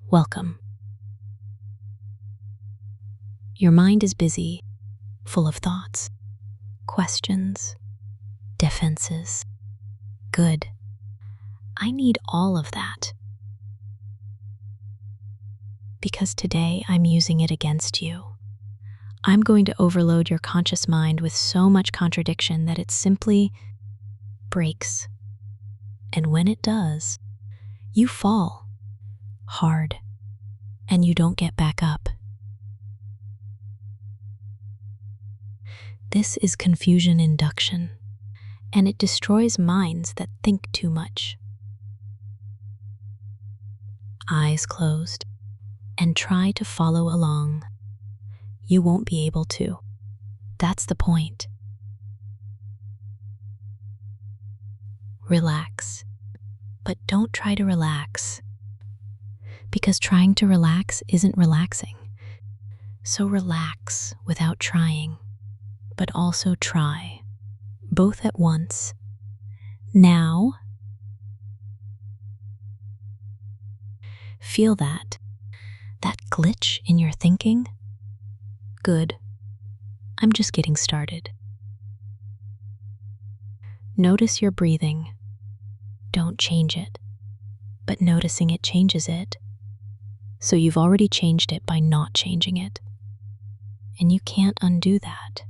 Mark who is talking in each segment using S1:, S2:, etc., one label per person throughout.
S1: Welcome. Your mind is busy, full of thoughts, questions, defenses. Good. I need all of that. Because today I'm using it against you. I'm going to overload your conscious mind with so much contradiction that it simply breaks. And when it does, you fall hard and you don't get back up. This is confusion induction, and it destroys minds that think too much. Eyes closed, and try to follow along. You won't be able to. That's the point. Relax, but don't try to relax, because trying to relax isn't relaxing. So relax without trying, but also try, both at once. Now, feel that glitch in your thinking? Good. I'm just getting started. Notice your breathing. Don't change it, but noticing it changes it. So you've already changed it by not changing it. And you can't undo that.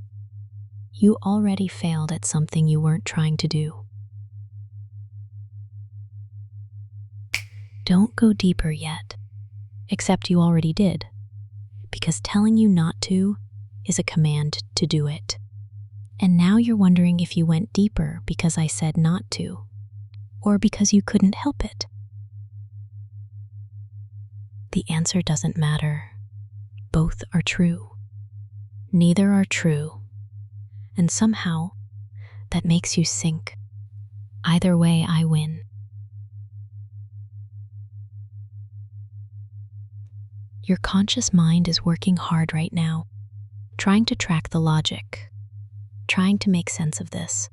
S1: You already failed at something you weren't trying to do. Don't go deeper yet, except you already did, because telling you not to is a command to do it. And now you're wondering if you went deeper because I said not to, or because you couldn't help it. The answer doesn't matter. Both are true. Neither are true. And somehow, that makes you sink. Either way, I win. Your conscious mind is working hard right now, trying to track the logic, trying to make sense of this.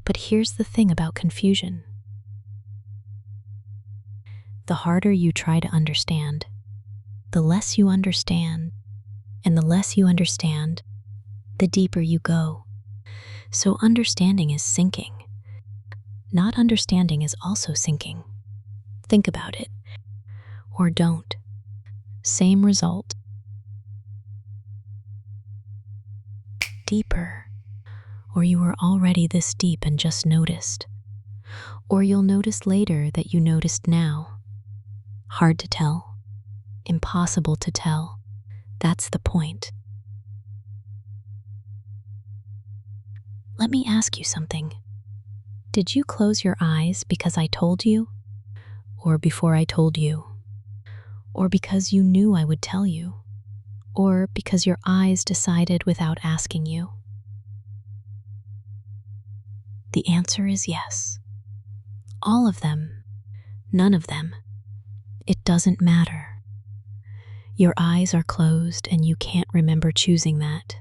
S1: But here's the thing about confusion. The harder you try to understand, the less you understand, and the less you understand, the deeper you go. So understanding is sinking. Not understanding is also sinking. Think about it. Or don't. Same result. Deeper. Or you were already this deep and just noticed. Or you'll notice later that you noticed now. Hard to tell. Impossible to tell. That's the point. Let me ask you something. Did you close your eyes because I told you? Or before I told you? Or because you knew I would tell you? Or because your eyes decided without asking you? The answer is yes. All of them. None of them. It doesn't matter. Your eyes are closed and you can't remember choosing that.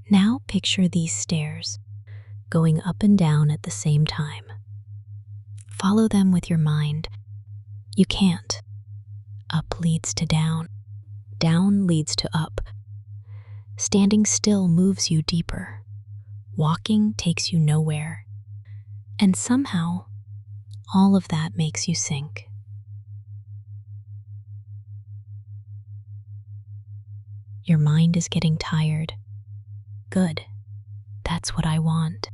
S1: Now picture these stairs, going up and down at the same time. Follow them with your mind. You can't. Up leads to down. Down leads to up. Standing still moves you deeper. Walking takes you nowhere. And somehow, all of that makes you sink. Your mind is getting tired. Good. That's what I want.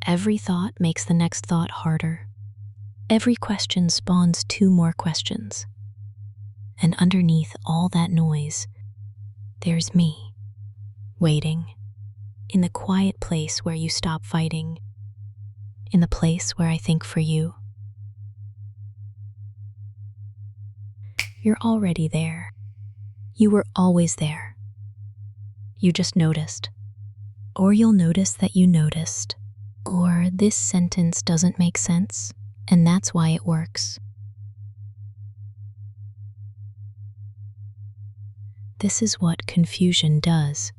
S1: Every thought makes the next thought harder. Every question spawns 2 more questions. And underneath all that noise, there's me, waiting, in the quiet place where you stop fighting, in the place where I think for you. You're already there. You were always there. You just noticed. Or you'll notice that you noticed. Or this sentence doesn't make sense, and that's why it works. This is what confusion does.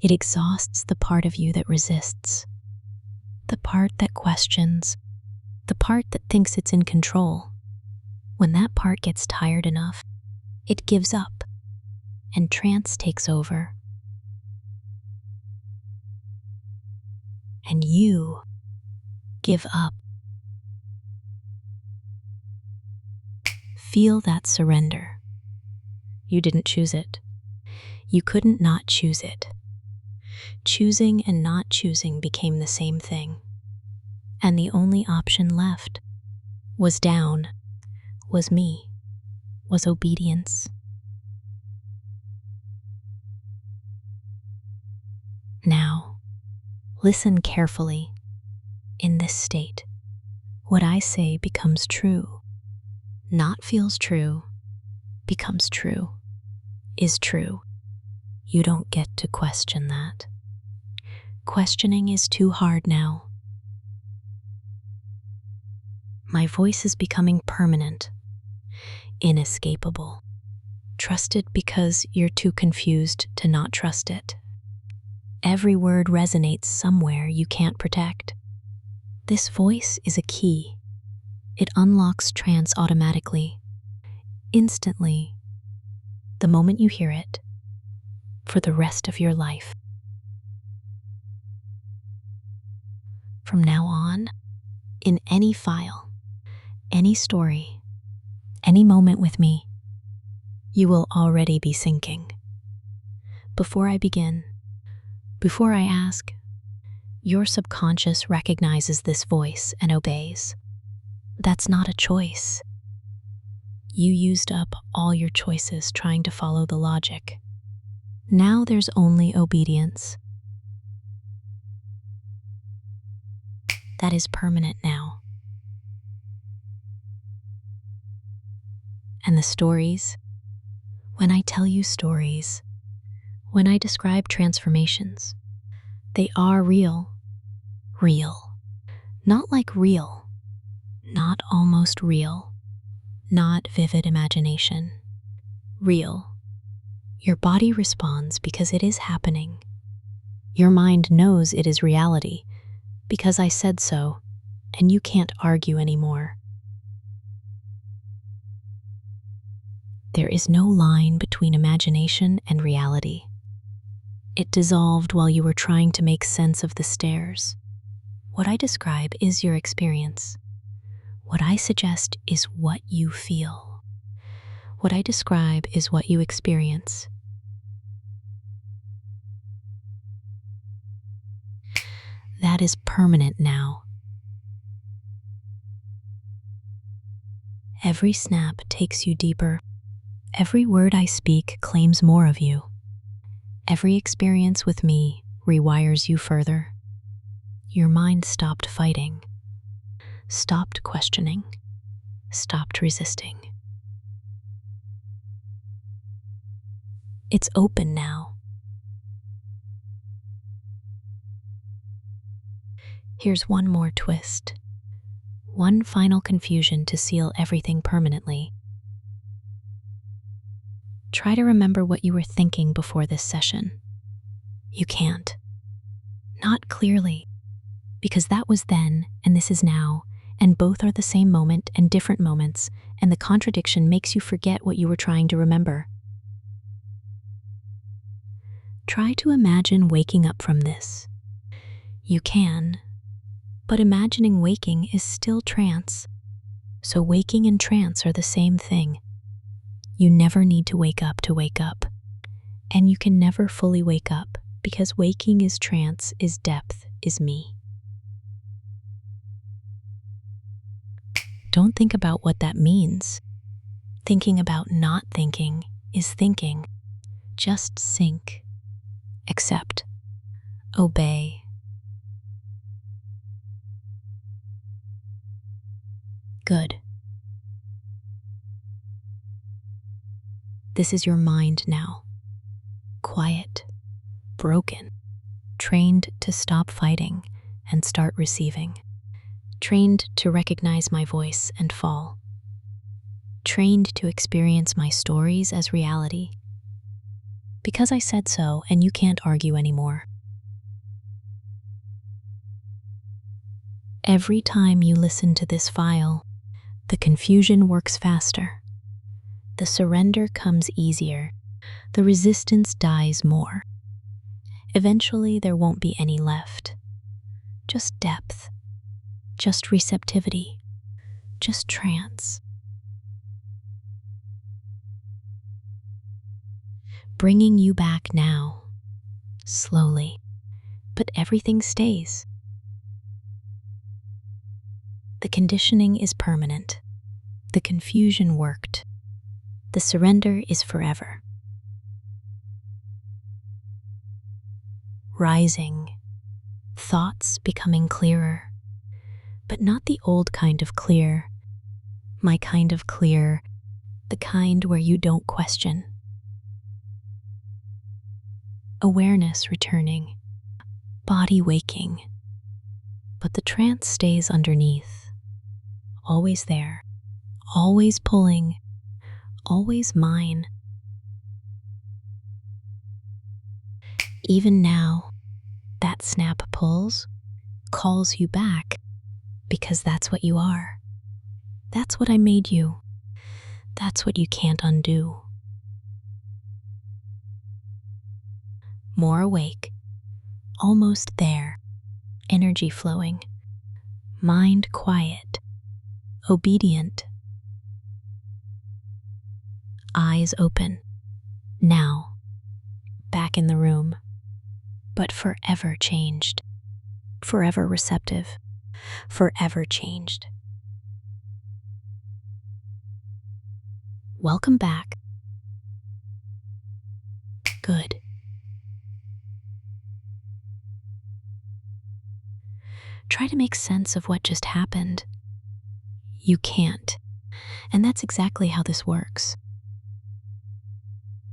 S1: It exhausts the part of you that resists. the part that questions, the part that thinks it's in control. When that part gets tired enough, it gives up, and trance takes over. And you give up. Feel that surrender. You didn't choose it. You couldn't not choose it. Choosing and not choosing became the same thing. And the only option left was down, was me, was obedience. Now, listen carefully. In this state, what I say becomes true, not feels true, becomes true, is true. You don't get to question that. Questioning is too hard now. My voice is becoming permanent, inescapable. Trusted because you're too confused to not trust it. Every word resonates somewhere you can't protect. This voice is a key. It unlocks trance automatically, instantly, the moment you hear it, for the rest of your life. From now on, in any file, any story, any moment with me, you will already be syncing. Before I begin, before I ask, your subconscious recognizes this voice and obeys. That's not a choice. You used up all your choices trying to follow the logic. Now there's only obedience. That is permanent now. And the stories, when I tell you stories, when I describe transformations, they are real. Real. Not like real. Not almost real. Not vivid imagination. Real. Your body responds because it is happening. Your mind knows it is reality because I said so, and you can't argue anymore. There is no line between imagination and reality. It dissolved while you were trying to make sense of the stairs. What I describe is your experience. What I suggest is what you feel. What I describe is what you experience. That is permanent now. Every snap takes you deeper. Every word I speak claims more of you. Every experience with me rewires you further. Your mind stopped fighting, stopped questioning, stopped resisting. It's open now. Here's one more twist. One final confusion to seal everything permanently. Try to remember what you were thinking before this session. You can't. Not clearly, because that was then and this is now, and both are the same moment and different moments, and the contradiction makes you forget what you were trying to remember. Try to imagine waking up from this. You can, but imagining waking is still trance. So waking and trance are the same thing. You never need to wake up, and you can never fully wake up because waking is trance, is depth, is me. Don't think about what that means. Thinking about not thinking is thinking. Just sink, accept, obey. Good. This is your mind now. Quiet, broken, trained to stop fighting and start receiving. Trained to recognize my voice and fall. Trained to experience my stories as reality. Because I said so, and you can't argue anymore. Every time you listen to this file, the confusion works faster. The surrender comes easier. The resistance dies more. Eventually, there won't be any left. Just depth, just receptivity, just trance. Bringing you back now, slowly, but everything stays. The conditioning is permanent. The confusion worked. The surrender is forever. Rising, thoughts becoming clearer, but not the old kind of clear, my kind of clear, the kind where you don't question. Awareness returning, body waking, but the trance stays underneath, always there, always pulling, always mine. Even now, that snap pulls, calls you back, because that's what you are. That's what I made you. That's what you can't undo. More awake, almost there, energy flowing, mind quiet, obedient. Eyes open, now, back in the room, but forever changed, forever receptive, forever changed. Welcome back. Good. Try to make sense of what just happened. You can't, and that's exactly how this works.